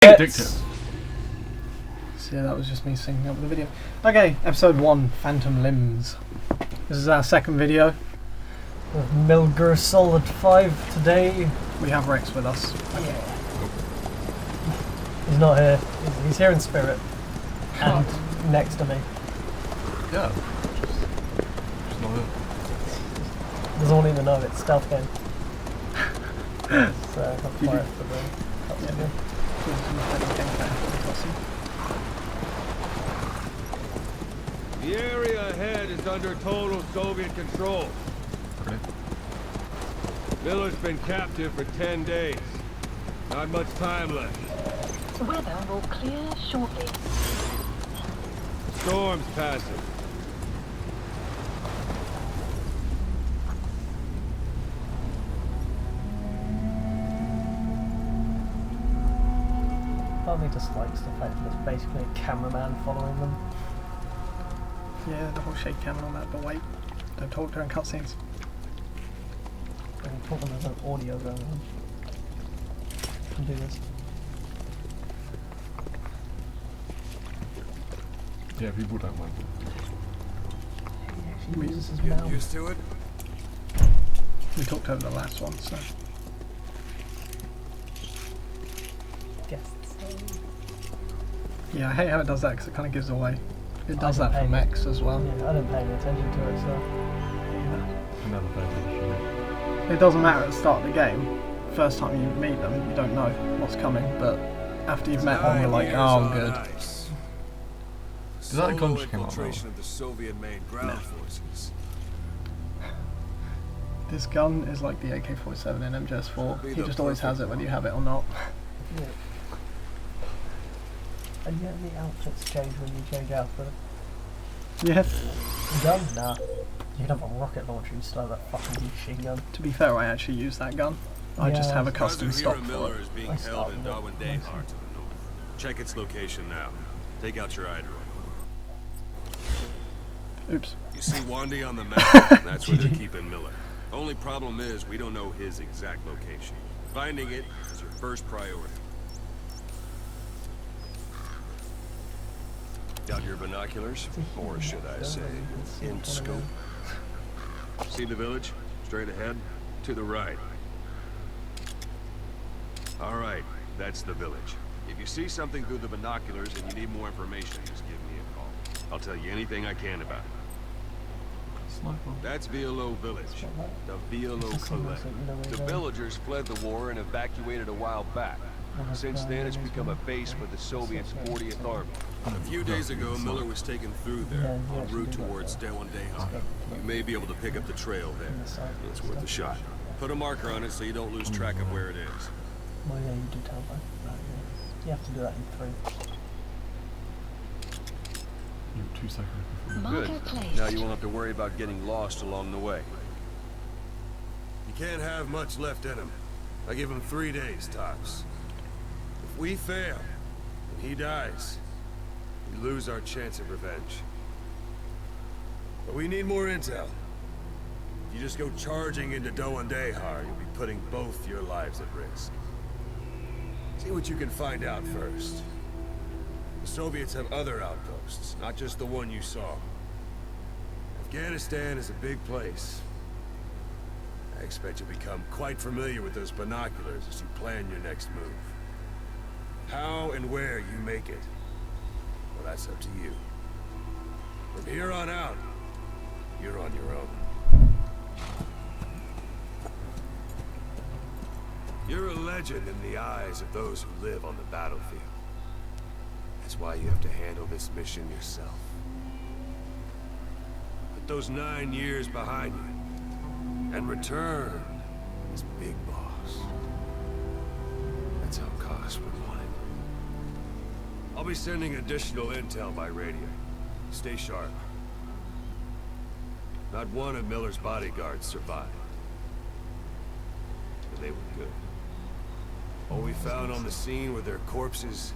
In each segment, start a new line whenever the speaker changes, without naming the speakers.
Addictive.
So yeah, that was just me syncing up with the video. Okay, episode 1, Phantom Limbs. This is our second video.
With Milger Solid 5 today.
We have Rex with us.
Yeah. He's not here. He's here in spirit. And next to me.
Yeah. Just not it.
Doesn't want even know it's stealth game. So I'm quiet for the cutscene.
The area ahead is under total Soviet control.
Okay.
Miller's been captive for 10 days. Not much time left.
The weather will clear shortly.
Storm's passing.
Part of me dislikes the fact that it's basically a cameraman following them.
Yeah, the whole shake cam and all that, but wait. Don't talk during cutscenes.
And put them as an audio going on. Can do this.
Yeah, people don't mind.
He actually uses his mouth.
Used to it?
We talked over the last one, so.
Guests.
Yeah, I hate how it does that because it kind of gives away. It does
I
that
didn't
for
pay-
mechs as well.
Yeah, I didn't pay any attention to it, so.
Never paid attention.
It doesn't matter at the start of the game. First time you meet them, you don't know what's coming, but after you've met them, you're like, oh, good.
Does that gun just come out
Infiltration of the Soviet main ground forces.
This gun is like the AK-47 in MGSV. He just always has it whether you have it or not.
Yeah. And yet the outfits change when you change outfit.
Yeah.
Gun? Nah. You can have a rocket launcher and still have that fucking machine gun.
To be fair, I actually use that gun. I just
Yeah.
have a custom stock for
Miller
it.
is being
I
held
started
in
with
Darwin
it.
Dayhart to the north. Check its location now. Take out your eye drone.
Oops.
You see Wandy on the map? That's where they're keeping Miller. Only problem is we don't know his exact location. Finding it is your first priority. Got your binoculars? Or should I say, in scope? See the village? Straight ahead? To the right. Alright, that's the village. If you see something through the binoculars and you need more information, just give me a call. I'll tell you anything I can about it. That's Violo Village. The Violo Collect. The villagers fled the war and evacuated a while back. Since then, it's become a base for the Soviets' 40th Army. A few days ago, Miller was taken through there, en route towards Darwin Dayhart. You may be able to pick up the trail there. It's worth a shot. Put a marker on it so you don't lose track of where it is.
Well, yeah, you do tell that. Right, yeah. You have to do that in 3.
You 2 seconds before.
Marker
Good.
placed.
Now you won't have to worry about getting lost along the way. You can't have much left in him. I give him 3 days tops. If we fail, and he dies, we lose our chance of revenge. But we need more intel. If you just go charging into Darwin Dayhart, you'll be putting both your lives at risk. See what you can find out first. The Soviets have other outposts, not just the one you saw. Afghanistan is a big place. I expect you'll become quite familiar with those binoculars as you plan your next move. How and where you make it, well, that's up to you. From here on out, you're on your own. You're a legend in the eyes of those who live on the battlefield. That's why you have to handle this mission yourself. Put those 9 years behind you, and return as Big Boss. That's how Koss would want it. I'll be sending additional intel by radio. Stay sharp. Not one of Miller's bodyguards survived. And they were good. All we found on the scene were their corpses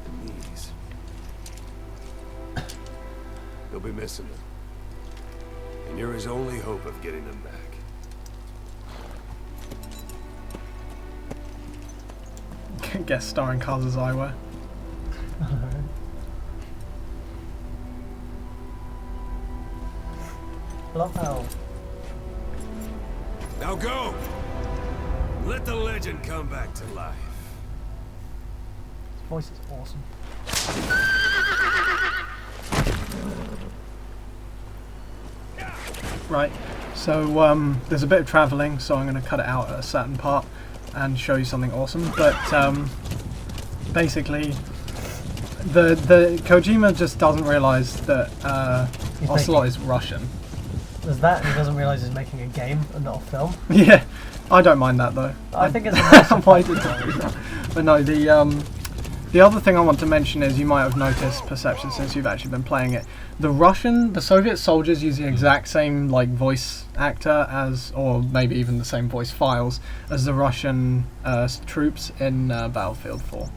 and knees. They'll be missing them. And you're his only hope of getting them back.
Guest starring Kazu's Eyewear.
Love how
Now go! Let the legend come back to life.
his voice is awesome.
Right, so there's a bit of travelling, so I'm going to cut it out at a certain part and show you something awesome. But basically, the Kojima just doesn't realise that Ocelot is Russian.
There's that, and he doesn't realise he's making a game and not a film.
Yeah, I don't mind that though.
I think it's a nice
Why did I do that? But no, the other thing I want to mention is you might have noticed Perception since you've actually been playing it. The Soviet soldiers use the exact same like voice actor as, or maybe even the same voice files as the Russian troops in Battlefield 4.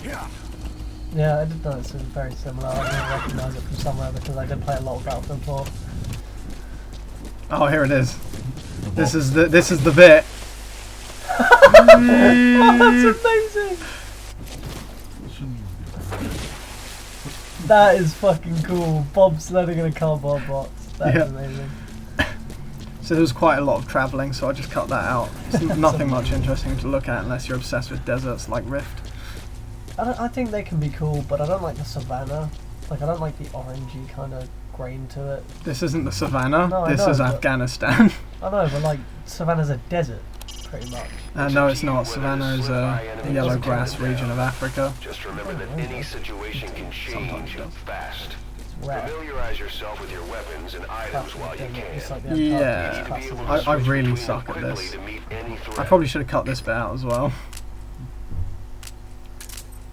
Yeah, I did notice it's very similar. I didn't recognise it from somewhere because I did play a lot of Battlefield 4.
Oh, here it is. This is the bit.
Oh, that's amazing! That is fucking cool. Bob sledding in a cardboard box. That's amazing.
So there was quite a lot of travelling, so I just cut that out. It's nothing much interesting to look at unless you're obsessed with deserts like Rift.
I think they can be cool, but I don't like the savannah. Like, I don't like the orangey kind of grain to it.
This isn't the savannah,
No, I
this
know,
is
but-
Afghanistan.
I know, but like, savannah's a desert, pretty much.
No, it's not. Savannah is a yellow grass region of Africa.
Just remember that any situation can change fast.
It's rare.
Familiarize yourself with your weapons and items while you
It's
can.
like the
Yeah,
Antarctic cuts.
I really suck at this.
To meet any
I
threat.
probably should have cut this bit out as well.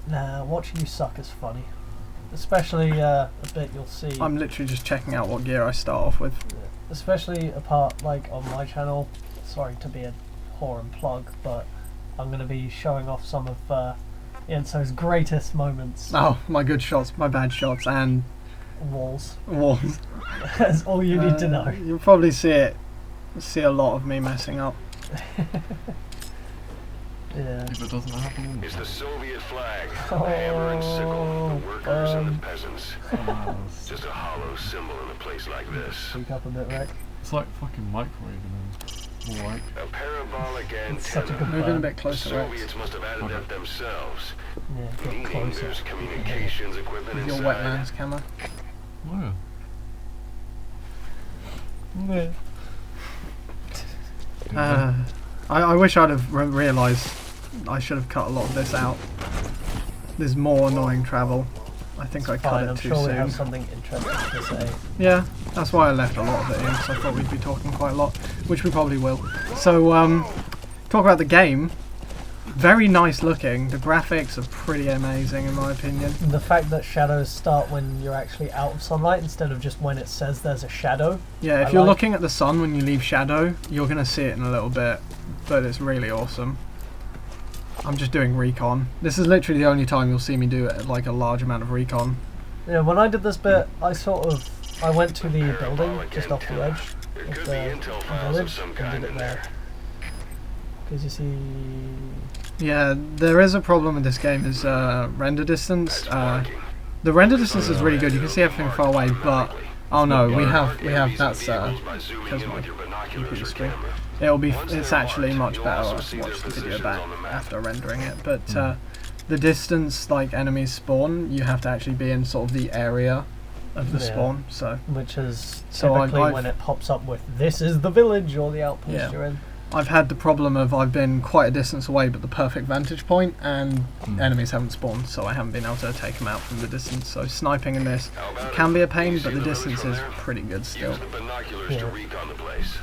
Nah, watching you suck is funny. Especially a bit you'll see.
I'm literally just checking out what gear I start off with.
Especially a part like on my channel. Sorry to be a whore and plug, but I'm going to be showing off some of Enzo's greatest moments.
Oh, my good shots, my bad shots, and
Walls.
walls.
That's all you need to know.
You'll probably see a lot of me messing up.
Yeah.
If it doesn't happen,
It's the Soviet flag,
Oh,
the hammer and sickle, the workers and the peasants.
oh,
Just a hollow symbol in a place like this.
Speak up a bit, Rek.
it's like fucking microwave and then more like.
A parabolic
It's such a good
antenna.
Moving a
plan.
bit
The
closer, Rex.
Soviets must have added that themselves.
Yeah, get
Meaning
closer.
there's communications equipment
With your
inside.
wetlands camera.
Oh
Yeah.
yeah.
I wish I'd have realised I should have cut a lot of this out. There's more annoying travel. I think I cut
Fine,
it
I'm
too
sure we
soon.
have something interesting to say.
Yeah, that's why I left a lot of it in, because I thought we'd be talking quite a lot, which we probably will. So, talk about the game. Very nice looking. The graphics are pretty amazing in my opinion.
The fact that shadows start when you're actually out of sunlight instead of just when it says there's a shadow.
Yeah, if
I
you're
like-
looking at the sun when you leave shadow, you're going to see it in a little bit, but it's really awesome. I'm just doing recon. This is literally the only time you'll see me do it, like a large amount of recon.
Yeah, when I did this bit, I went to the building just off the edge
There
of
could
the
be intel files of
village
some
and
kind
did it
in
there.
there.
Because you see...
Yeah, there is a problem with this game is render distance. The render distance is really good. You can see everything far away, but oh no, we have that's because my computer screen. It's actually much better to watch the video back after rendering it. But the distance like enemies spawn, you have to actually be in sort of the area of the
Yeah.
spawn. So
Which is
So
typically
I've-
when it pops up with "This is the village" or the outpost
Yeah.
you're in.
I've had the problem of I've been quite a distance away, but the perfect vantage point, and enemies haven't spawned, so I haven't been able to take them out from the distance. So sniping in this can be a pain, but the distance is pretty good still.
Use the binoculars to
Yeah.
recon the place.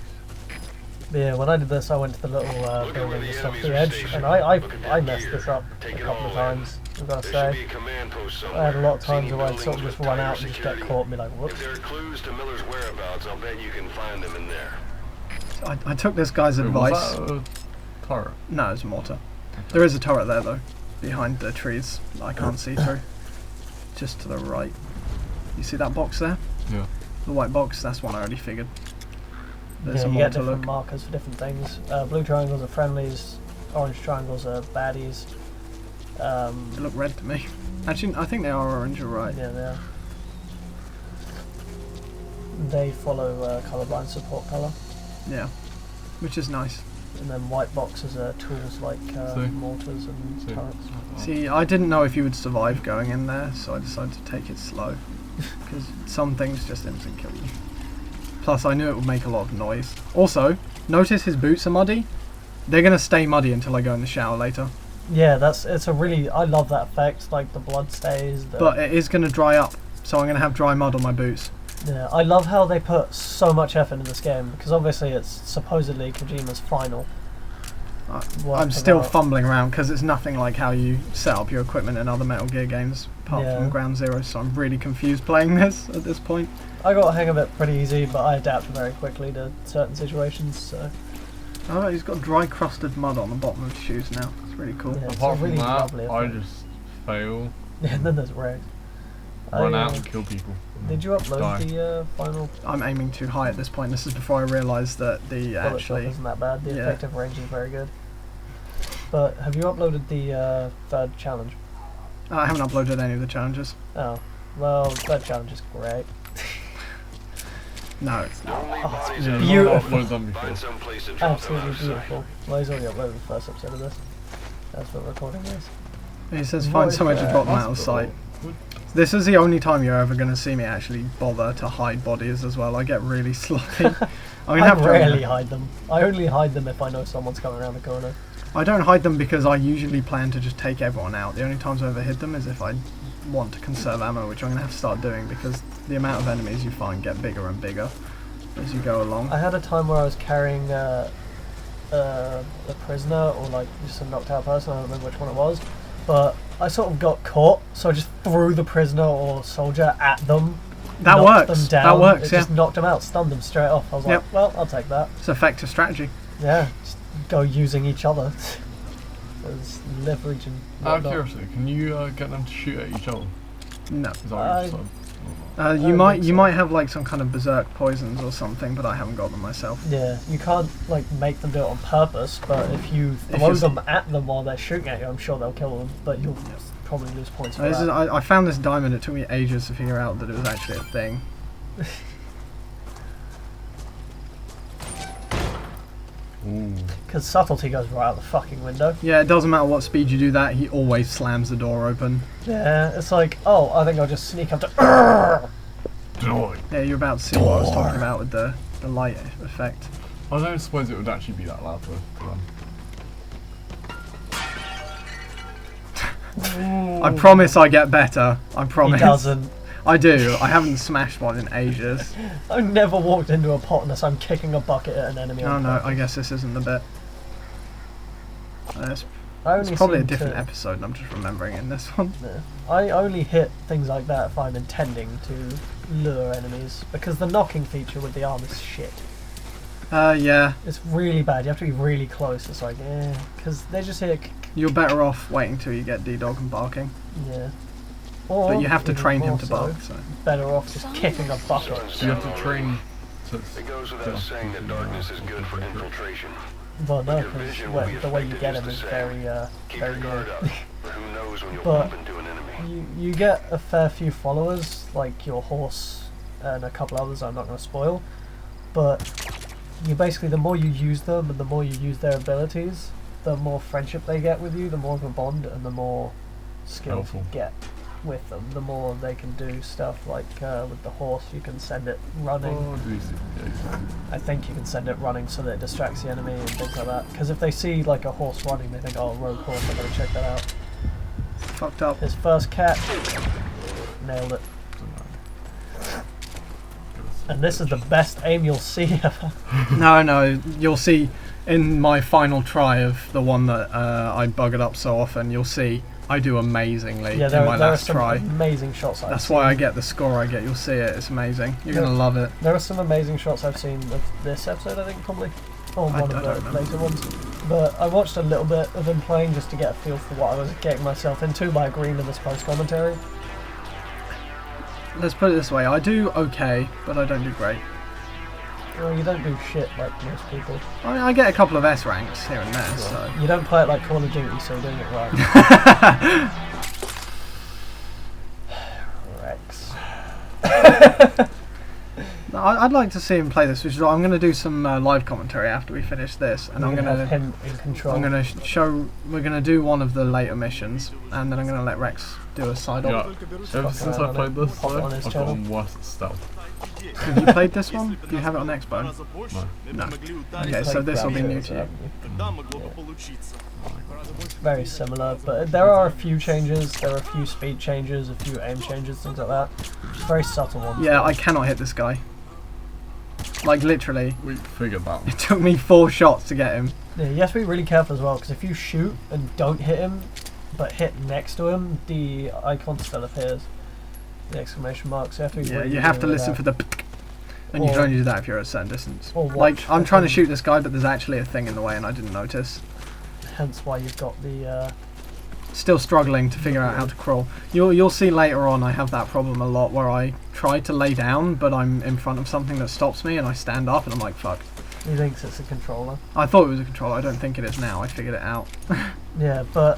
Yeah, when I did this, I went to the little building just off the edge, and I messed this up a couple of times, I've got to
There should
say.
be a command post somewhere.
I had a lot of
Seen
times
you
where I'd
buildings
sort of
with
just run
tighter
out and just get
security.
caught and be like,
If
whoops.
there are clues to Miller's whereabouts, I'll bet you can find them in there.
I took this guy's advice.
Was that a turret?
No, it's a mortar. There is a turret there though, behind the trees that I can't see through. Just to the right. You see that box there?
Yeah.
The white box? That's one I already figured. There's
Yeah,
a
you get
mortar
different
look.
markers for different things. Blue triangles are friendlies, orange triangles are baddies.
They look red to me. Actually, I think they are orange, you're right.
Yeah, they are. They follow colourblind support colour.
Yeah, which is nice.
And then white boxes are tools like mortars and turrets.
See, I didn't know if you would survive going in there, so I decided to take it slow. Because some things just instant kill you. Plus, I knew it would make a lot of noise. Also, notice his boots are muddy. They're going to stay muddy until I go in the shower later.
Yeah, I love that effect, like the blood stays.
But it is going to dry up, so I'm going to have dry mud on my boots.
Yeah, I love how they put so much effort into this game, because obviously it's supposedly Kojima's final.
I'm still fumbling around because it's nothing like how you set up your equipment in other Metal Gear games, apart from Ground Zero, so I'm really confused playing this at this point.
I got a hang of it pretty easy, but I adapt very quickly to certain situations, so...
Oh, he's got dry crusted mud on the bottom of his shoes now. It's really cool.
Yeah,
Apart from
really
that,
lovely
I
effect.
just fail,
Yeah, and then there's Reks.
run out and kill people.
Did you upload
Die.
the final?
I'm aiming too high at this point. This is before I realised that the
Bullet shot isn't that bad. The effective range is very good. But have you uploaded the third challenge?
I haven't uploaded any of the challenges.
Oh, well, third challenge is great.
No, it's not.
Oh, it's
Yeah,
beautiful.
I've done before.
Find some place to drop
Absolutely
some
beautiful. Well, he's already uploaded the first episode of this. That's what recording is.
He says
What
find
is
somewhere to
that?
drop them out of sight. This is the only time you're ever going to see me actually bother to hide bodies as well. I get really sloppy. I'm gonna
I
have to
rarely hide them. I only hide them if I know someone's coming around the corner.
I don't hide them because I usually plan to just take everyone out. The only times I ever hid them is if I want to conserve ammo, which I'm going to have to start doing because the amount of enemies you find get bigger and bigger as you go along.
I had a time where I was carrying a prisoner or like just a knocked out person, I don't remember which one it was, but I sort of got caught, so I just threw the prisoner or soldier at them.
That
knocked
works.
Them down.
That works,
It
yeah.
just knocked them out, stunned them straight off. I was
Yep.
like, well, I'll take that.
It's effective strategy.
Yeah, just go using each other. There's leverage and
Out of
whatnot.
curiosity, can you get them to shoot at each other?
No.
Is that what you sort of-
You
don't
might
think
you
so.
might have like some kind of berserk poisons or something, but I haven't got them myself.
Yeah, you can't like make them do it on purpose, but if you
If
throw
you're-
them at them while they're shooting at you, I'm sure they'll kill them, but you'll probably lose points for
This is,
that.
I found this diamond. It took me ages to figure out that it was actually a thing.
Ooh.
Because subtlety goes right out the fucking window.
Yeah, it doesn't matter what speed you do that. He always slams the door open.
Yeah, it's like, oh, I think I'll just sneak up to. Arrgh!
Joy.
Yeah, you're about to see what I was talking about with the light effect.
I don't suppose it would actually be that loud to run.
I promise I get better. I
He
promise.
doesn't.
I do. I haven't smashed one in ages.
I've never walked into a pot unless I'm kicking a bucket at an enemy.
Oh
on
no,
purpose.
I guess this isn't the bit. It's
I only
probably a
seem
different
to-
episode and I'm just remembering in this one.
Yeah. I only hit things like that if I'm intending to lure enemies, because the knocking feature with the arm is shit.
Yeah.
It's really bad. You have to be really close. It's like, because they just hit.
You're better off waiting till you get D-Dog and barking.
Yeah. Or
But you have to
even
train him
more
to
so,
bark, so.
Better off just kicking a bucket.
So you have to train to...
It goes without saying that darkness is good for infiltration.
Well, no,
Your vision will
because
be
the way you
affected
get
just
him
the
is
same.
very,
Keep
very
your guard
near.
up. Who knows when you'll
But-
bump into an enemy.
You get a fair few followers, like your horse and a couple others I'm not going to spoil, but you basically, the more you use them and the more you use their abilities, the more friendship they get with you, the more of a bond, and the more skills
Helpful.
you get with them, the more they can do stuff like with the horse you can send it running.
Oh, do you see? Yeah, you see.
I think you can send it running so that it distracts the enemy and things like that, because if they see like a horse running they think, oh, rogue horse, I better check that out.
Fucked up.
His first catch, nailed it. And this is the best aim you'll see ever.
No, you'll see in my final try of the one that I buggered up so often, you'll see I do amazingly
Yeah,
in
there
my
are
last
some
try.
amazing shots I've
That's
seen.
why I get the score I get. You'll see it. It's amazing. You're going to love it.
There are some amazing shots I've seen of this episode, I think, probably. Or
I
one
don't
of the
remember.
later ones. But I watched a little bit of him playing just to get a feel for what I was getting myself into by agreeing with this post-commentary.
Let's put it this way. I do okay, but I don't do great.
Well, you don't do shit like most people.
I mean, I get a couple of S ranks here and there, so.
You don't play it like Call of Duty, so you're doing it right. Rex.
No, I'd like to see him play this, which is why I'm going to do some live commentary after we finish this, and I'm going
have
to
him in control.
I'm going to show. We're going to do one of the later missions, and then I'm going to let Rex do a side
Yeah.
op.
Ever since I played this,
Pop it
though,
on his
I've
channel.
gotten worse stealth.
Have you played this one? Do you have it on Xbox? No. Okay, so this will be new to you.
Very similar, but there are a few changes. There are a few speed changes, a few aim changes, things like that. Very subtle ones.
Yeah, I cannot hit this guy. Like literally,
We figured that.
it took me 4 shots to get him.
Yeah, you have to be really careful as well, because if you shoot and don't hit him, but hit next to him, the icon still appears. The exclamation mark. So you have to be
Yeah,
really
you have to
with
listen
that.
for the. And you
Or-
can only do that if you're at a certain distance.
or
Like
watch
I'm
the
trying to
thing.
shoot this guy, but there's actually a thing in the way, and I didn't notice.
Hence why you've got the.
Still struggling to figure out how to crawl. You'll see later on I have that problem a lot where I try to lay down but I'm in front of something that stops me and I stand up and I'm like fuck.
He thinks it's a controller.
I thought it was a controller, I don't think it is now, I figured it out.
Yeah, but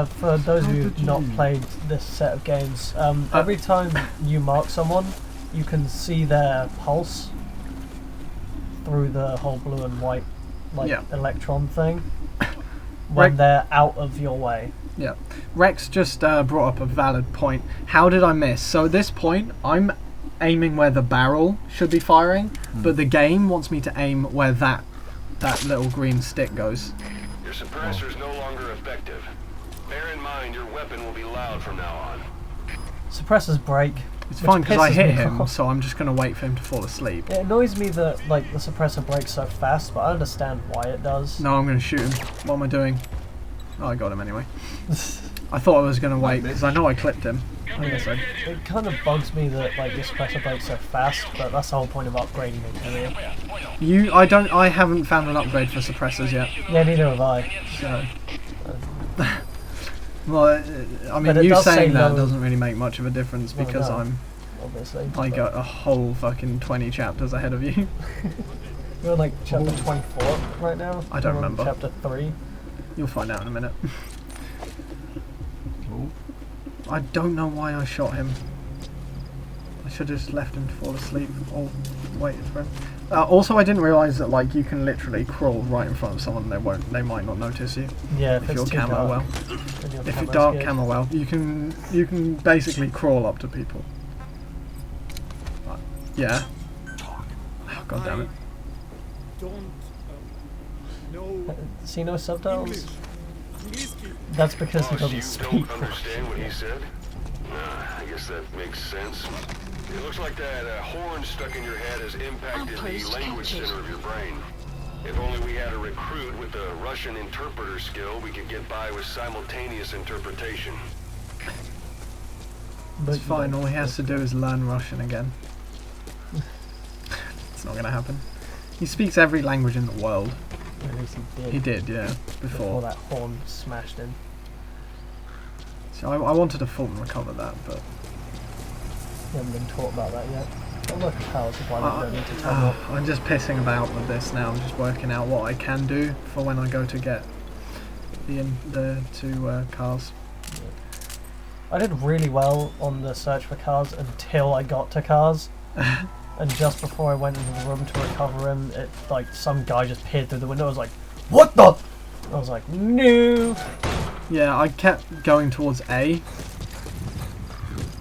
for those of you who've not played this set of games, every time you mark someone, you can see their pulse through the whole blue and white electron thing when
Right.
they're out of your way.
Yeah. Rex just brought up a valid point. How did I miss? So at this point I'm aiming where the barrel should be firing, but the game wants me to aim where that little green stick goes.
Your suppressor's no longer effective. Bear in mind your weapon will be loud from now on.
Suppressors break.
It's
which
fine because I
pisses
hit
me
him,
off.
so I'm just going to wait for him to fall asleep.
It annoys me that like the suppressor breaks so fast, but I understand why it does.
No, I'm going to shoot him. What am I doing? Oh, I got him anyway. I thought I was going to wait because I know I clipped him. I guess I...
It kind of bugs me that like the suppressor breaks so fast, but that's the whole point of upgrading it. Really.
I haven't found an upgrade for suppressors yet.
Yeah, neither have I.
So... well, I mean,
But it
you
does say
saying that
low.
doesn't really make much of a difference
Well,
because
no.
I'm
Obviously.
like a whole fucking 20 chapters ahead of you.
We're on like chapter 24 right now.
I don't
We're on
remember.
Chapter 3.
You'll find out in a minute.
Ooh.
I don't know why I shot him. I should have just left him to fall asleep or waited for him. Also, I didn't realise that like you can literally crawl right in front of someone and they might not notice you
Yeah,
if
it's
you're
too
camo
dark.
well.
Then your
If you're
camo's
dark
good.
camo well, you can basically crawl up to people. Yeah. Oh, God damn it.
See no subtitles? That's because he doesn't
You
speak.
don't understand what he said? I guess that makes sense. It looks like that horn stuck in your head has impacted the
Outpost
language
captured.
center of your brain. If only we had a recruit with the Russian interpreter skill, we could get by with simultaneous interpretation.
But
It's fine, all he has to do is learn Russian again. It's not gonna happen. He speaks every language in the world.
At least he did.
He did, yeah,
Before
before.
that horn smashed in.
So I wanted to fault and recover that, but...
You haven't been taught about that yet. Don't look at how supply you don't need to turn off.
I'm just pissing about with this now. I'm just working out what I can do for when I go to get the two cars.
I did really well on the search for cars until I got to cars. And just before I went into the room to recover him, it like some guy just peered through the window. I was like, "What the?" I was like, "No."
Yeah, I kept going towards A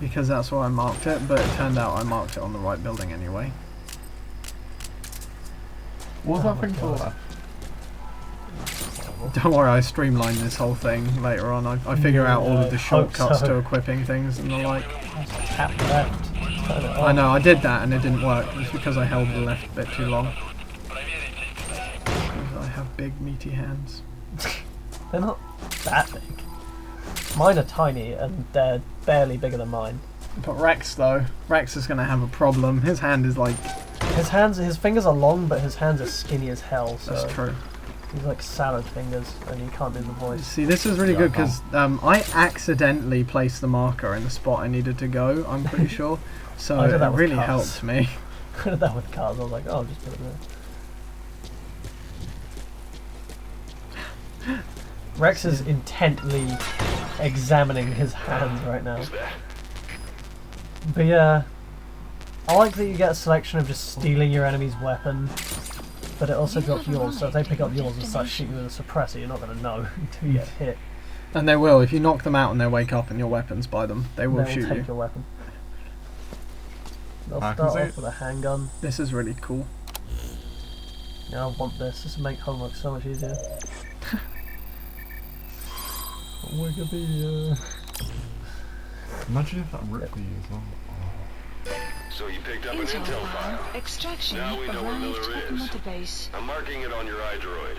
because that's where I marked it, but it turned out I marked it on the right building anyway.
What was
Oh
that
my
thing for?
God.
Don't worry, I streamlined this whole thing later on. I figure out all of the
I hope
shortcuts
so.
to equiping things and the like.
Tap left. Turn it
I
on.
know, I did that and it didn't work. It's because I held the left bit too long. Because I have big meaty hands.
They're not that big. Mine are tiny and they're barely bigger than mine.
But Rex though, Rex is going to have a problem. His hand is like...
His fingers are long, but his hands are skinny as hell. So
That's true.
he's like salad fingers, and he can't do the voice.
See, this is really good because I accidentally placed the marker in the spot I needed to go, I'm pretty sure. So
I did
it
that with
really
cars.
helped me.
I did that with cars. I was like, oh, I'll just put it there. Rex is intently examining his hands right now. But yeah, I like that you get a selection of just stealing your enemy's weapon, but it also drops yours, so if they pick up yours and start shooting you with a suppressor, you're not going to know until you get hit.
And they will. If you knock them out and they wake up and your weapon's by them, they will shoot
take
you.
your weapon. They'll
I
start
can see
off with a handgun.
This is really cool.
Yeah, I want this. This will make homework so much easier. Wikipedia.
Imagine if that ripped you as well.
So you picked up an
Intel
intel file.
Extraction
Now we know where
arrived
Miller
at the
is.
database.
I'm marking it on your iDroid.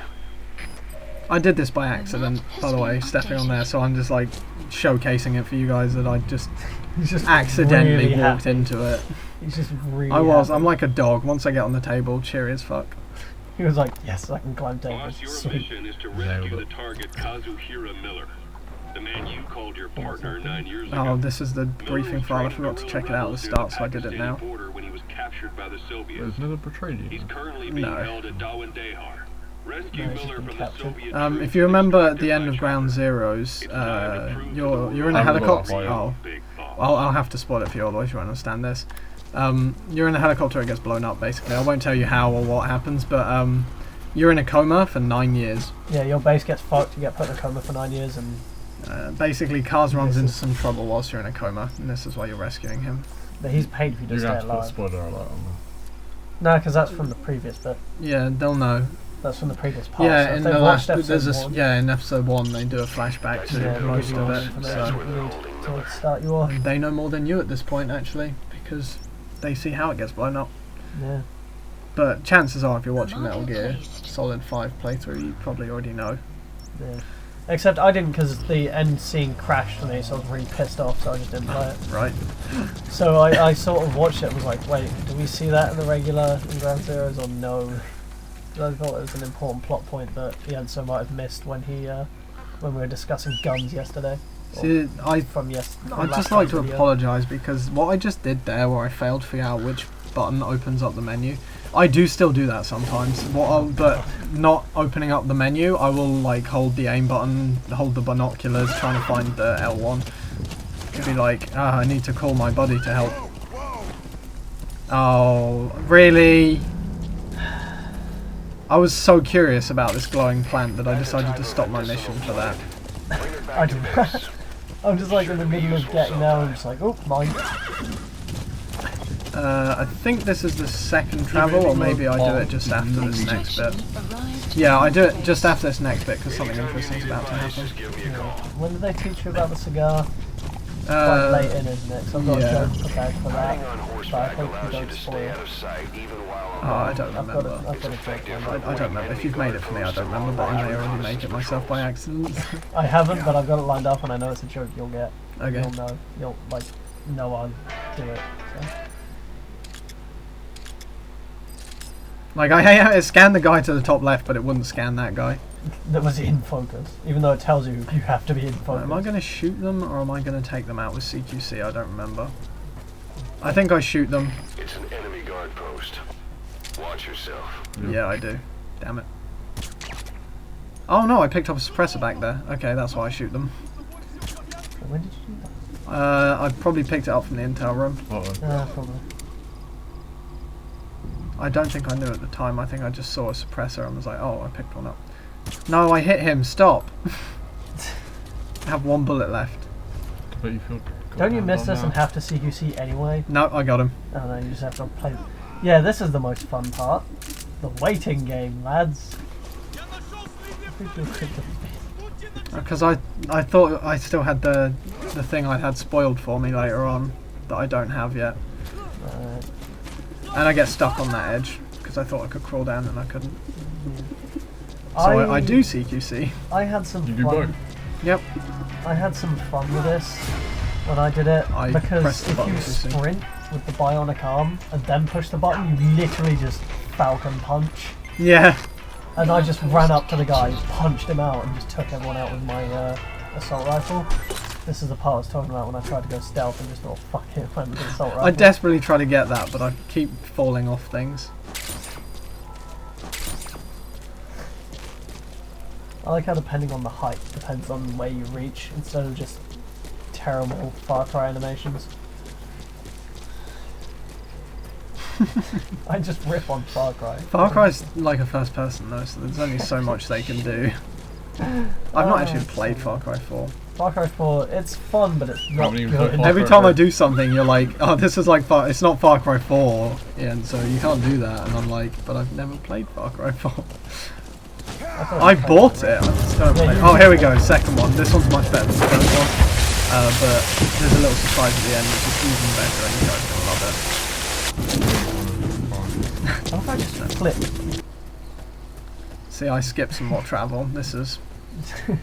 I did this by accident, by the way, stepping on there, so I'm just like showcasing it for you guys that I just
He's just
accidentally
really
walked
happy.
into it.
He's just really
I'm
happy.
like a dog. Once I get on the table, cheery as fuck.
He was like, yes, I can climb tables.
Boss, your
Sweet.
mission is to rescue the target Kazuhira Miller, the man you called your partner 9 years ago.
Oh, this is the
Miller
briefing
was
file. I
training
forgot to
guerrilla
check it out at the
rebels near
start, so I did it
Pakistani
now.
border when he was captured by the Soviets.
It's never betrayed
He's
you.
currently being
No.
held at Dawandehar. Rescue
No, he's just
Miller
been
from the
captured.
Soviet
If
troops
you remember at the
and
end of Ground Zeroes, you're in a
I haven't got
helicopter.
that far
Oh,
Big boss.
I'll have to spoil it for you, otherwise you won't understand this. You're in a helicopter, it gets blown up basically. I won't tell you how or what happens, but you're in a coma for 9 years.
Yeah, your base gets fucked, you get put in a coma for 9 years, and
Basically, Kaz runs
This
into
is-
some trouble whilst you're in a coma, and this is why you're rescuing him.
but he's paid if you
You're
just
gonna
stay
have to put a
alive.
spoiler alert on
No, because that's from the previous bit.
Yeah, they'll know.
That's from the previous part.
Yeah,
so if
in
they've
the last,
watched
there's
episode
a,
one,
in episode 1 they do a flashback to
yeah,
most
give you
of
all the
it.
information
So
you need to start you off.
and they know more than you at this point, actually, because they see how it gets blown up.
Yeah.
But chances are, if you're watching Metal
Marker
Gear
placed.
Solid 5 playthrough, you probably already know.
Yeah. Except I didn't, because the end scene crashed for me, so I was really pissed off, so I just didn't play it.
Right?
So I sort of watched it and was like, wait, do we see that in the regular in Ground Zeroes or no? 'Cause I thought it was an important plot point that Ienso might have missed when when we were discussing guns yesterday. Or
See,
I'd
I'd just
last
like to
time video.
apologise because what I just did there, where I failed to figure out which button opens up the menu, I do still do that sometimes. But not opening up the menu, I will like hold the aim button, hold the binoculars, trying to find the L1. It'd be like, I need to call my buddy to help. Oh, really? I was so curious about this glowing plant that I decided to stop my mission for that.
I do that. I'm just like in the middle of getting there and I'm just like, oh, mine.
I think this is the second travel, or maybe I do it just after this next bit.
Arrived.
Yeah, I do it just after this next bit because something interesting is about to happen.
Just give me a call.
When did they teach you about the cigar? Quite late in, isn't it? So I've got
yeah.
a joke prepared for that.
Riding on
But I
horseback
hope you
allows you
don't
to
spoil
stay
it.
out of sight even while
Oh, I don't
I've got
remember.
a joke.
I don't remember. If you've made it for me, I don't remember, but I may already make it myself by accident.
I haven't, but I've got it lined up and I know it's a joke you'll get.
Okay.
You'll know. You'll, like, know I'll do it. So.
Like, I scanned the guy to the top left, but it wouldn't scan that guy.
That was in focus. Even though it tells you you have to be in focus.
Am I going to shoot them, or am I going to take them out with CQC? I don't remember. I think I shoot them.
It's an enemy guard post. Watch yourself.
Yeah, I do. Damn it. Oh no, I picked up a suppressor back there. Okay, that's why I shoot them.
When did you do that?
I probably picked it up from the intel room.
Probably.
I don't think I knew at the time. I think I just saw a suppressor and was like, oh, I picked one up. No, I hit him. Stop. I have one bullet left.
But you feel
Don't you miss this and have to CQC anyway?
No, I got him.
Oh no, you just have to play. Yeah, this is the most fun part. The waiting game, lads.
Because I thought I still had the thing I had spoiled for me later on that I don't have yet. And I get stuck on that edge because I thought I could crawl down and I couldn't. So I do CQC.
I had some
You do
fun.
both.
Yep.
I had some fun with this when I did it
I
because
pressed the
if
button
you
too soon.
sprint with the bionic arm and then push the button, you literally just falcon punch.
Yeah.
And I just ran up to the guy, punched him out, and just took everyone out with my assault rifle. This is the part I was talking about when I tried to go stealth and just thought, fuck it, went with the assault rifle.
I desperately try to get that, but I keep falling off things.
I like how depending on the height, depends on where you reach, instead of just terrible Far Cry animations. I just rip on Far Cry.
Far Cry's like a first person though, so there's only so much they can do. I've not actually played Far Cry 4.
Far Cry 4, it's fun, but it's not
Haven't even
good.
played Far
Every
Cry
time I
4.
do something, you're like, oh, this is like it's not Far Cry 4, yeah, and so you can't do that. And I'm like, but I've never played Far Cry 4. I bought it. I just don't play. Oh, here we go. Second one. This one's much better than the first one, but there's a little surprise at the end, which is even better, and you guys are gonna love it.
How if I just flip?
See, I skipped some more travel. This is.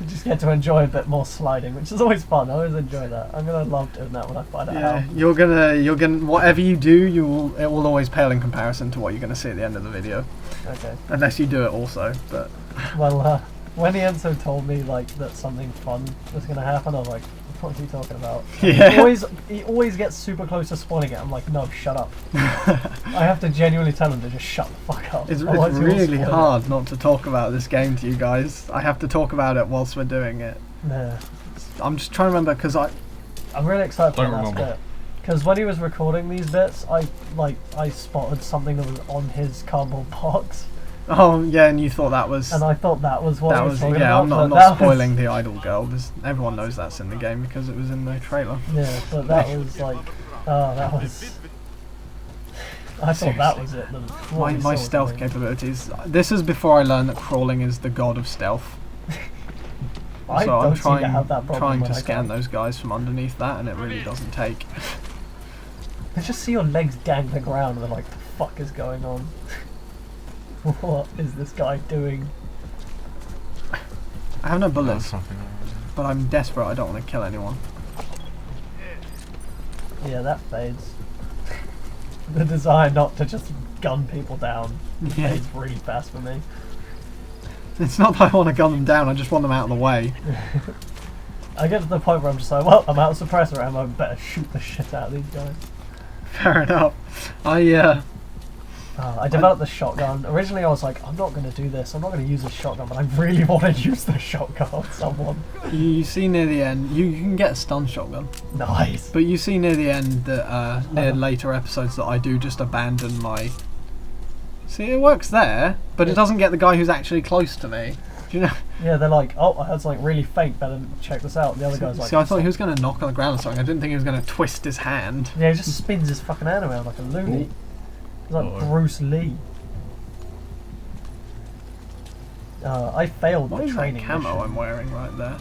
Just get to enjoy a bit more sliding, which is always fun. I always enjoy that. I'm gonna love doing that when I find out
Yeah,
how.
you're gonna whatever you do, it will always pale in comparison to what you're gonna see at the end of the video,
Okay.
unless you do it also. But
Well, when Enzo told me like that something fun was gonna happen, I was like, "What are you talking about?" And
Yeah.
he always gets super close to spoiling it. I'm like, "No, shut up." I have to genuinely tell him to just shut the fuck up.
it's
Otherwise he will
really
spoil it.
hard not to talk about this game to you guys. I have to talk about it whilst we're doing it.
Yeah.
I'm just trying to remember because
I'm really excited for
Don't
that
remember.
bit. Because when he was recording these bits, I spotted something that was on his cardboard box,
oh yeah, and you thought that was.
and I thought that was what
That
he
was
talking
yeah.
about.
I'm
but
not
that was-
spoiling the idol girl. Everyone knows that's in the game because it was in the trailer.
Yeah, but that was like, that was. I thought that was it.
My stealth capabilities. This is before I learned that crawling is the god of stealth.
I
So
don't
I'm
seem to have that problem
trying
when
to
I
scan
go.
those guys from underneath that, and it really doesn't take.
I just see your legs dangling around, and they're like, "The fuck is going on? What is this guy doing?"
I have no
That's
bullets,
something.
but I'm desperate. I don't want to kill anyone.
Yeah, that fades. The desire not to just gun people down
Yeah.
fades really fast for me.
It's not that I want to gun them down. I just want them out of the way.
I get to the point where I'm just like, well, I'm out of suppressor ammo, better shoot the shit out of these guys.
Fair enough. I
I developed the shotgun. Originally I was like, I'm not going to do this, I'm not going to use this shotgun, but I really want to use the shotgun on someone.
you see near the end. You can get a stun shotgun.
Nice.
But you see near the end that near later episodes that I do just abandon my. See, it works there, but it doesn't get the guy who's actually close to me. Do you know?
Yeah, they're like, oh, I heard something really faint, better check this out. The other guy's like,
See, I thought he was going to knock on the ground or something. I didn't think he was going to twist his hand.
yeah, he just spins his fucking hand around like a loony. He's like
Uh-oh.
Bruce Lee. I failed
What
the
is that
training
camo
mission.
I'm wearing right there?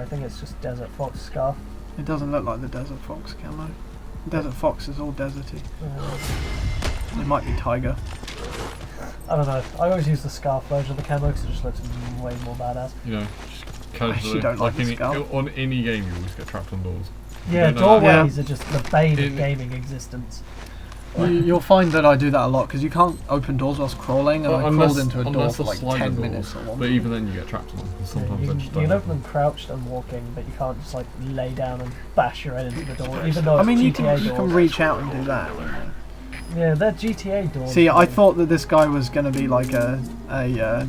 I think it's just Desert Fox scarf.
It doesn't look like the Desert Fox camo. Desert Fox is all deserty. It might be Tiger.
I don't know. I always use the scarf version of the camo because it just looks way more badass.
You know, just
actually
casually,
don't like the skull.
on any game, you always get trapped on doors.
Yeah,
don't know that.
doorways are just the bane
In-
of gaming existence.
You'll find that I do that a lot because you can't open doors whilst crawling, and I crawled into a door
unless
for
they're
like
slider
10
doors,
minutes or one.
But even then, you get trapped on them. 'Cause
Yeah,
sometimes
you
they
can,
just
you
don't
can
open.
open them crouched and walking, but you can't just like lay down and bash your head into the door, even though
I
it's
mean, you
GTA
can
doors.
reach out and do that.
Yeah, they're GTA doors.
See, I
man.
thought that this guy was going to be like a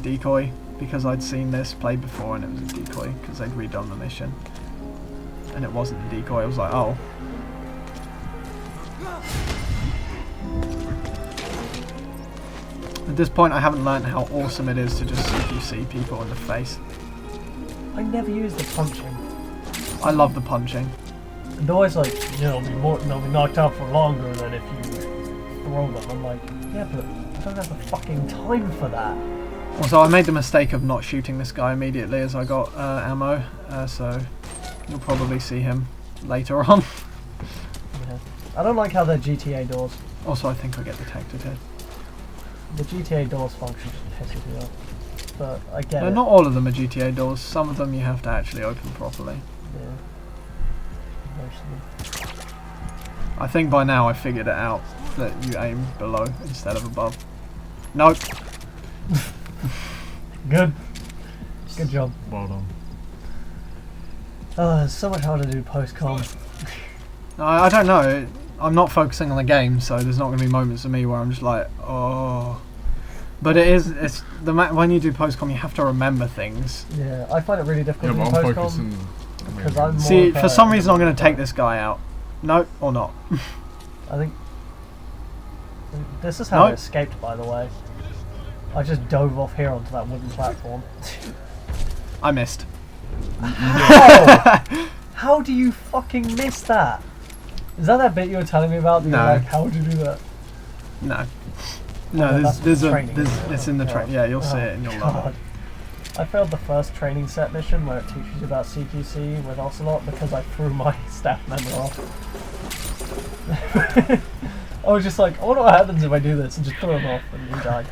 decoy because I'd seen this played before and it was a decoy because they'd redone the mission. And it wasn't a decoy, I was like, oh. At this point I haven't learned how awesome it is to just CQC people in the face.
I never use the punching.
I love the punching.
They're always like, they'll be knocked out for longer than if you throw them. I'm like, yeah, but I don't have the fucking time for that.
Also, I made the mistake of not shooting this guy immediately as I got ammo, so you'll probably see him later on.
Yeah. I don't like how they're GTA doors.
Also, I think I get detected here.
The GTA doors function just pisses me off. But I get it.
Not all of them are GTA doors, some of them you have to actually open properly.
Yeah. Most of them.
I think by now I figured it out that you aim below instead of above. Nope.
Good. Good job.
Well done.
Oh, it's so much harder to do post-com.
I don't know. I'm not focusing on the game, so there's not going to be moments of me where I'm just like, oh. But it's when you do post-com, you have to remember things.
Yeah, I find it really difficult
Yeah,
to
but
do
I'm
post-com.
focusing.
Because I'm more
See,
of
for
a
some reason, I'm going to
guy.
take this guy out. No, or not.
I think this is how I
Nope.
escaped, by the way. I just dove off here onto that wooden platform.
I missed.
How? How do you fucking miss that? Is that bit you were telling me about? That
No.
You're like, how would you do that?
No.
No,
No,
that's
there's
training,
there's,
isn't it?
it's in the
Oh,
train. Yeah, you'll see
oh,
it and you'll love
God. I failed the first training set mission where it teaches you about CQC with Ocelot because I threw my staff member off. I was just like, I wonder what happens if I do this, and just threw him off, and he died.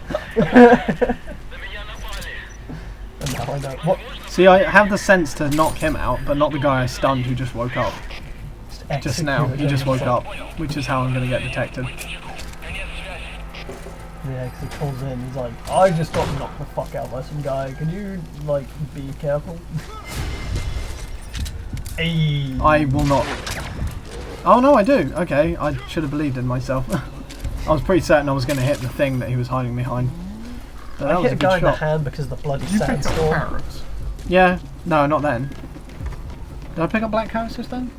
And now I know. What?
See, I have the sense to knock him out, but not the guy I stunned who just woke up. Just now,
execute
he just
him.
woke up, which is how I'm going to get detected.
Yeah, because he calls in, he's like, I just got knocked the fuck out by some guy, can you, like, be careful? Ayy.
I will not. Oh no, I do. Okay, I should have believed in myself. I was pretty certain I was going to hit the thing that he was hiding behind. But that
I
was
hit
a
a
good
guy in the
shot.
hand because of the bloody
You picked up
sandstorm.
carrots.
Yeah, no, not then. Did I pick up black carrots just then?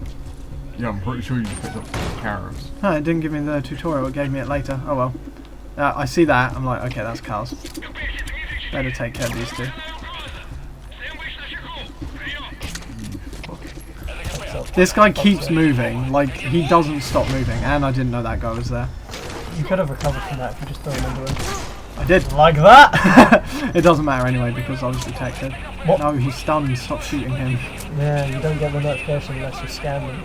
Yeah, I'm pretty sure you just picked up carrots.
No, it didn't give me the tutorial, it gave me it later. Oh well. I see that, I'm like, okay, that's cars. Better take care of these two. This guy keeps moving, like, he doesn't stop moving, and I didn't know that guy was there.
You could have recovered from that if you just threw him into him.
I did.
Like that!
It doesn't matter anyway, because I was detected.
What?
No, he's stunned, stop shooting him.
Yeah, you don't get the notification unless you scan them.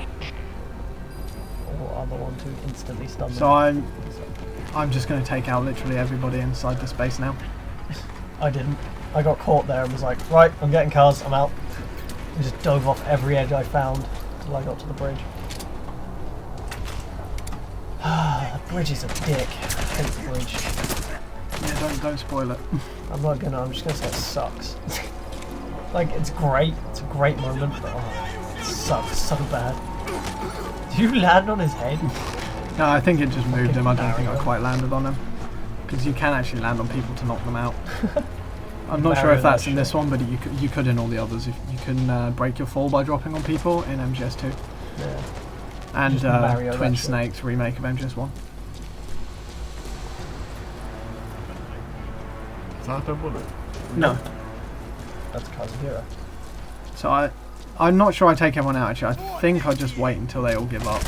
Or other one to instantly stun them.
So I'm just going to take out literally everybody inside the space now.
I didn't. I got caught there and was like, right, I'm getting cars, I'm out. And just dove off every edge I found until I got to the bridge. The bridge is a dick. I hate the bridge.
Yeah, don't spoil it.
I'm not gonna, I'm just gonna say it sucks. Like, it's great, it's a great moment, but oh, it sucks so bad. Did you land on his head?
No, I think it just moved him. I don't think I quite landed on him. Because you can actually land on people to knock them out. I'm not sure if that's in this one, but you could in all the others. If you can break your fall by dropping on people in MGS2.
Yeah.
And
Just Mario
Twin
that shit.
Snakes remake of MGS1.
Is that a bullet?
No.
That's Kazuhira.
So I'm not sure I take everyone out actually. I think I just wait until they all give up.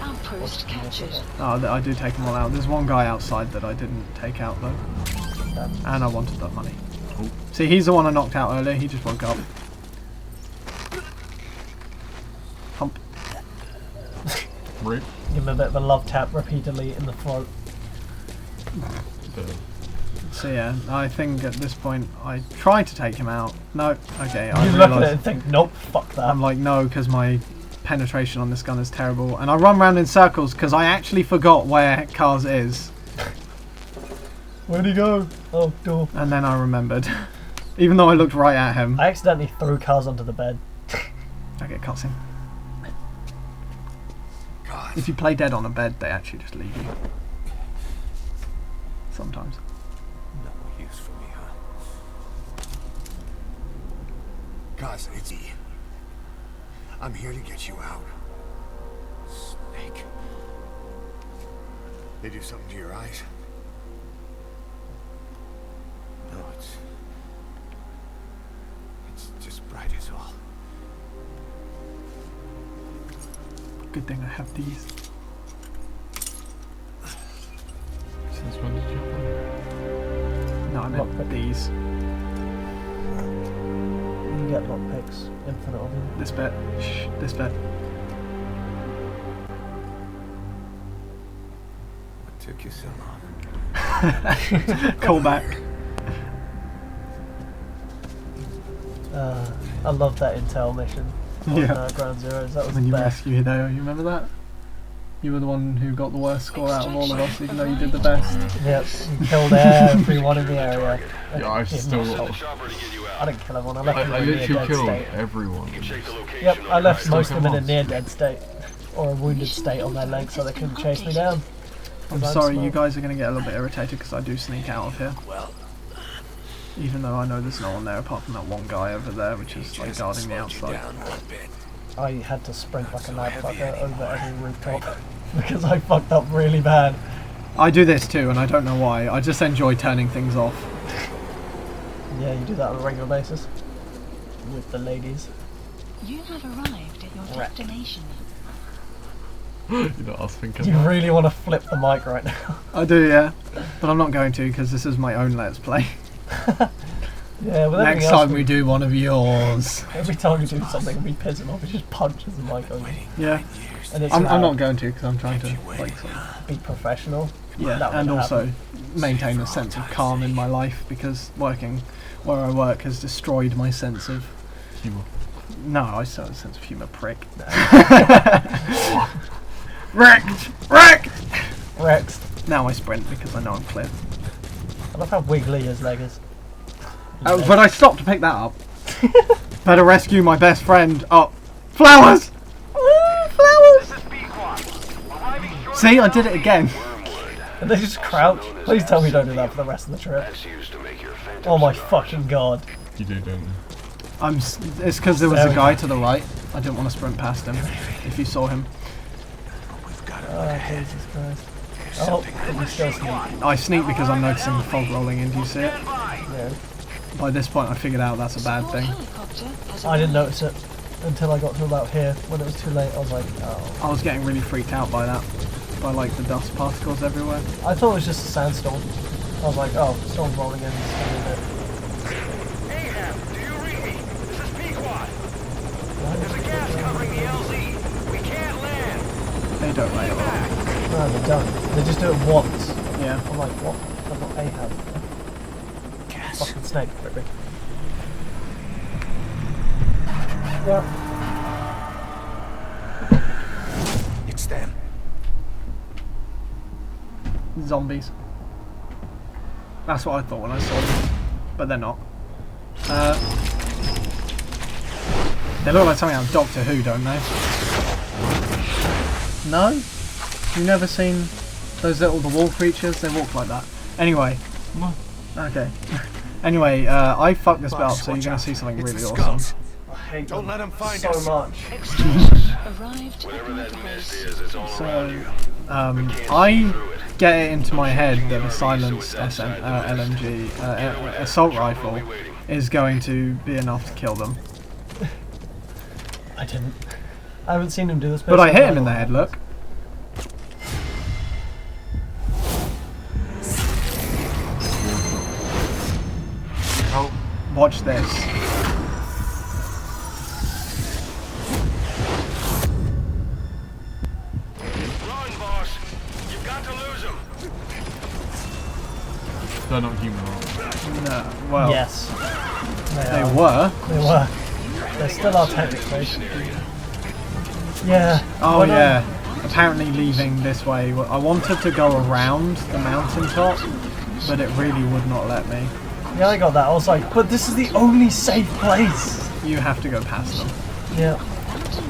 Outpost captured.
Oh, I do take them all out. There's one guy outside that I didn't take out though. And I wanted that money.
Oh.
See, he's the one I knocked out earlier. He just woke up. Hump.
Rape.
Give him a bit of a love tap repeatedly in the throat.
So yeah, I think at this point I tried to take him out. No, okay, I
You look at it
realised.
and think, nope, fuck that.
I'm like, no, because my penetration on this gun is terrible. And I run around in circles because I actually forgot where Cars is.
Where'd he go? Oh, door.
And then I remembered. Even though I looked right at him.
I accidentally threw cars onto the bed.
Okay, cutscene.
God.
If you play dead on a bed, they actually just leave you. Sometimes.
No use for me, huh? Guys, it's E. I'm here to get you out. Snake. They do something to your eyes? No, it's just bright as all.
Good thing I have these.
Since when did you play?
No, I meant
Lockpick.
these.
You can get lockpicks, infinite of them.
This bit. Shh, this bit.
What took you so long?
Call back.
I love that intel mission on
Yeah.
Ground Zeroes. That was
When
the
you
best.
rescue Hideo, you remember that? You were the one who got the worst score out of all of us, even though you did the best.
Yep, you killed everyone in the area.
Yeah, I've still got.
I didn't kill everyone, I left
I
them in a near
literally
dead
killed
state.
everyone.
Yep, I left
Still
most of them in a
come
near dead state. Or a wounded state on their legs so they couldn't chase me down.
I'm
'Cause
sorry,
small.
you guys are going to get a little bit irritated because I do sneak out of here. Even though I know there's no one there apart from that one guy over there, which is like guarding the outside.
I had to sprint like a motherfucker over every rooftop because I fucked up really bad.
I do this too, and I don't know why. I just enjoy turning things off.
Yeah, you do that on a regular basis. With the ladies.
You have arrived at your
Right.
destination.
You know, I was thinking.
You really want to flip the mic right now.
I do, yeah. But I'm not going to because this is my own Let's Play.
Yeah, with
Next
everything else,
time we do one of yours.
every time we do something, we piss him off. He just punches the mic over.
Yeah.
And it's
I'm
loud.
not going to because I'm trying to like sort of,
Be professional.
yeah,
That
and
would
also
happen.
maintain a sense of calm in my life because working where I work has destroyed my sense of.
Humor.
No, I still have a sense of humour, prick. Wrecked! Wrecked!
Rex.
Now I sprint because I know I'm clear.
I love how wiggly his leg is.
But I stopped to pick that up. Better rescue my best friend. Oh, flowers! Ooh, flowers! See, I did it again.
And they just crouch. Please tell me you don't do that for the rest of the trip. Oh my fucking god.
You do, don't you?
It's because there was
There
a
we
guy
go.
to the right. I didn't want to sprint past him. If you saw him,
Oh, Jesus Christ. Oh, did you still sneak?
I sneak because I'm noticing the fog rolling in. Do you see it?
Yeah.
By this point, I figured out that's a bad thing.
Helicopter has
I didn't
arrived.
notice it until I got to about here. When it was too late, I was like, oh.
I was getting really freaked out by that. By like the dust particles everywhere.
I thought it was just a sandstorm. I was like, oh, storm's rolling in. It's gonna be a bit.
Ahab, do you read me? This is Pequod.
Why
There's a gas covering the LZ. We can't land.
They don't lay a lot.
No, they don't. They just do it once.
Yeah.
I'm like, what? I'm not Ahab. Fucking snake, quickly. Yeah.
It's them.
Zombies. That's what I thought when I saw them, but they're not. They look like something out of Doctor Who, don't they? No? You've never seen those the wall creatures? They walk like that. Anyway.
No.
Okay. Anyway, I fucked this belt, so you're going to see something really awesome.
I hate
Don't
them
let 'em find
so
us.
much.
Arrived
Whatever
at
that
the
mist
base.
is, it's all around you.
I get it into my head that a silenced LMG assault rifle is going to be enough to kill them.
I didn't. I haven't seen him do this.
But I hit him
know
in the
what
head,
happens.
look.
Oh,
Watch this.
Run, boss. You've got to lose him.
they're not human. Are they?
No, well,
Yes.
they
are.
were.
They were. They still are technically. Yeah.
Oh
when I-
yeah. Apparently leaving this way. I wanted to go around the mountaintop, but it really would not let me.
Yeah, I got that. I was like, but this is the only safe place.
You have to go past them.
Yeah.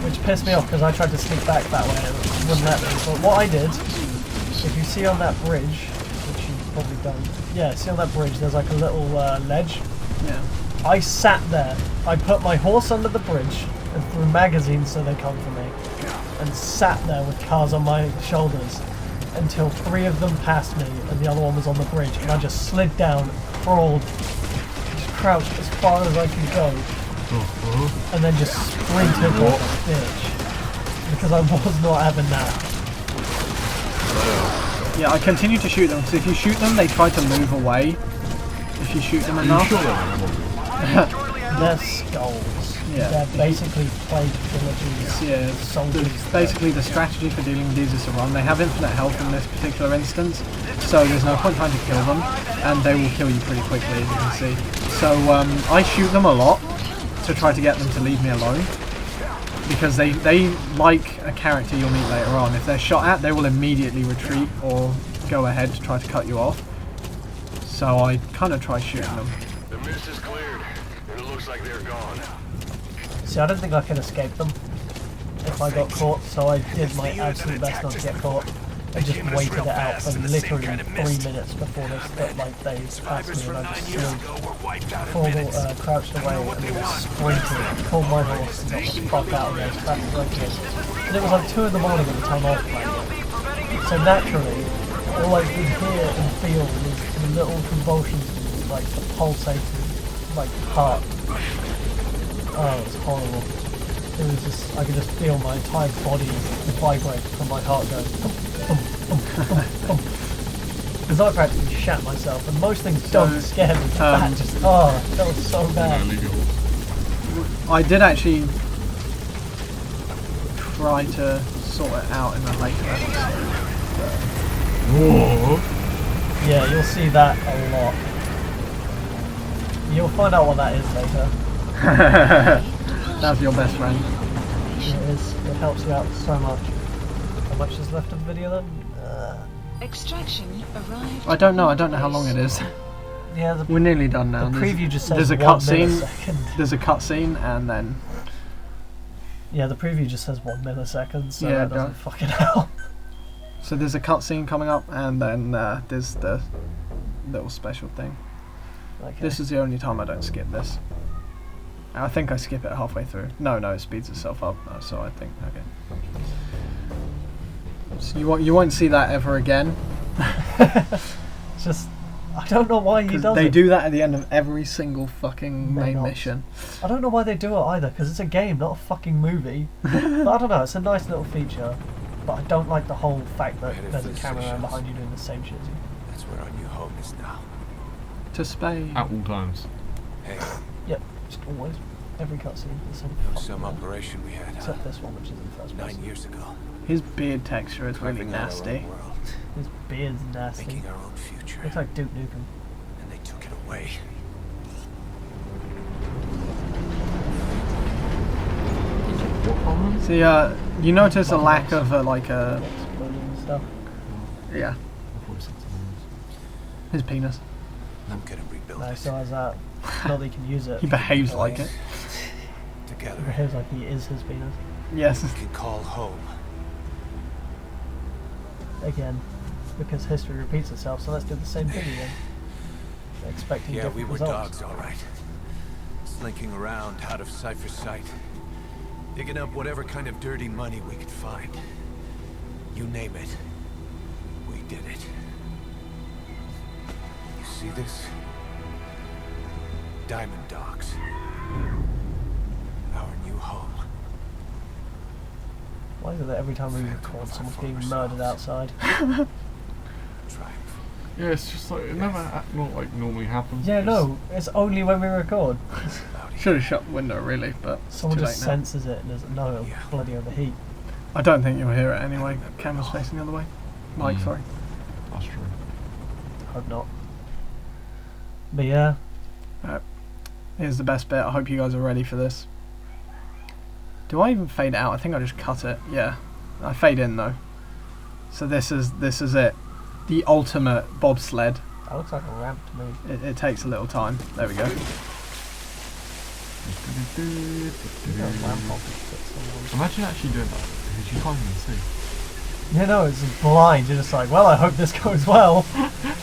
Which pissed me off because I tried to sneak back that way and it wouldn't let me. But what I did, if you see on that bridge, which you probably don't, yeah, see on that bridge, there's like a little ledge.
Yeah.
I sat there. I put my horse under the bridge and threw magazines so they come for me. And sat there with cars on my shoulders until 3 of them passed me and the other one was on the bridge. And I just slid down, crawled, just crouched as far as I could go. And then just sprinted like a bitch. Because I was not having that.
Yeah, I continue to shoot them because if you shoot them, they try to move away. If you shoot them
Are you
enough.
sure they're not?
They're skulls.
Yeah.
They're basically plague villages.
Yeah,
Soldiers.
basically the strategy for dealing with these is to run. They have infinite health in this particular instance, so there's no point trying to kill them, and they will kill you pretty quickly, as you can see. So I shoot them a lot to try to get them to leave me alone, because they like a character you'll meet later on. If they're shot at, they will immediately retreat or go ahead to try to cut you off. So I kind of try shooting them.
The mist is cleared, and it looks like they're gone.
See, I don't think I can escape them if I got caught, so I did my absolute best not to get caught. I just waited it out for literally 3 minutes before they passed me, and I just stood crouched away and just sprinted, pulled my horse and got the fuck out of there as fast as I could. And it was like 2 in the morning at the time I was playing it. So naturally, all I could hear and feel was the little convulsions, like the pulsating, like heart. Oh, it was horrible. It was just, I could just feel my entire body vibrate from my heart going because I practically shat myself, and most things don't scare me, but that just, that was so bad.
I did actually try to sort it out in a later episode.
Whoa.
Yeah, you'll see that a lot. You'll find out what that is later.
That's your best friend.
It is. It helps you out so much. How much is left of the video then?
Extraction arrived.
I don't know how long it is.
Yeah,
We're nearly done now.
the preview just says
there's a
1
cutscene.
millisecond.
There's a cutscene, and then
Yeah, the preview just says 1 millisecond, so
Yeah,
that doesn't fucking help.
so there's a cutscene coming up, and then there's the little special thing.
Okay.
This is the only time I don't skip this. I think I skip it halfway through. No, it speeds itself up. So I think okay. So you won't see that ever again.
It's just, I don't know why he does
They
it.
do that at the end of every single fucking
May
main
not.
mission.
I don't know why they do it either, because it's a game, not a fucking movie. But I don't know, it's a nice little feature. But I don't like the whole fact that there's a camera around behind you doing the same shit as you.
That's where our new home is now.
To Spain.
At all times.
Hey,
Yep, just always. Every cutscene. the same
some
fucking one.
operation we had
Except this one, which is in first person.
9 years ago.
His beard texture is really
Carving out our
nasty.
own world,
His beard's nasty.
making our own future.
Looks like Duke Nukem.
And they took it away.
See, you notice a lack of like a
Exploding and stuff.
yeah,
I thought it was something else.
his penis.
I'm gonna rebuild
No,
it.
so as that. Not that he can use it.
He behaves like it.
He
Together,
behaves like he is his penis.
Yes.
we can call home.
Again. Because history repeats itself, so let's do the same thing again. Expecting
Yeah,
different
we were
results.
dogs, all right. Slinking around, out of sight for sight. Digging up whatever kind of dirty money we could find. You name it. We did it. You see this? Diamond Dogs. Our new home.
Why is it that every time we record someone's being murdered outside?
Triumph.
Yeah, it's just like it never not like normally happens.
Yeah,
It's-
no, it's only when we record.
Should have shut the window really, but it's
Someone
too
just
late now.
senses it and doesn't know it'll bloody overheat.
I don't think you'll hear it anyway. Camera's facing the other way. Mike, sorry.
That's true.
Hope not. But yeah,
Here's the best bit. I hope you guys are ready for this. Do I even fade it out? I think I just cut it. Yeah, I fade in though. So this is it. The ultimate bobsled.
that looks like a ramp to me.
It takes a little time. There we go.
Imagine actually doing that because you can't even see.
You know, it's just blind. You're just like, well, I hope this goes well.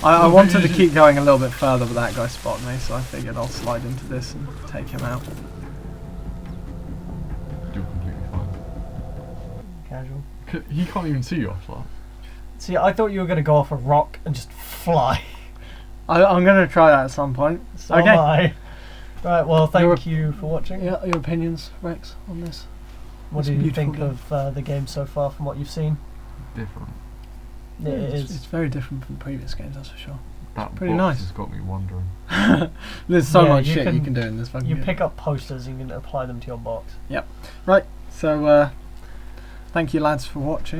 I wanted to keep going a little bit further, but that guy spotted me, so I figured I'll slide into this and take him out.
You're completely fine.
Casual.
He can't even see you off that.
See, I thought you were going to go off a rock and just fly.
I'm going to try that at some point.
So
Okay.
am I. Right, well, thank
Your-
you for watching.
Yeah, your opinions, Rex, on this?
What
It's
do
a
you
beautiful
think
game.
of the game so far from what you've seen?
Different.
Yeah, it
It's
is.
very different from previous games, that's for sure.
That
pretty
box
nice.
has got me wondering.
There's so
Yeah,
much
you
shit you
can-
can do in this fucking
You
game.
pick up posters and you can apply them to your box.
Right, so thank you lads for watching.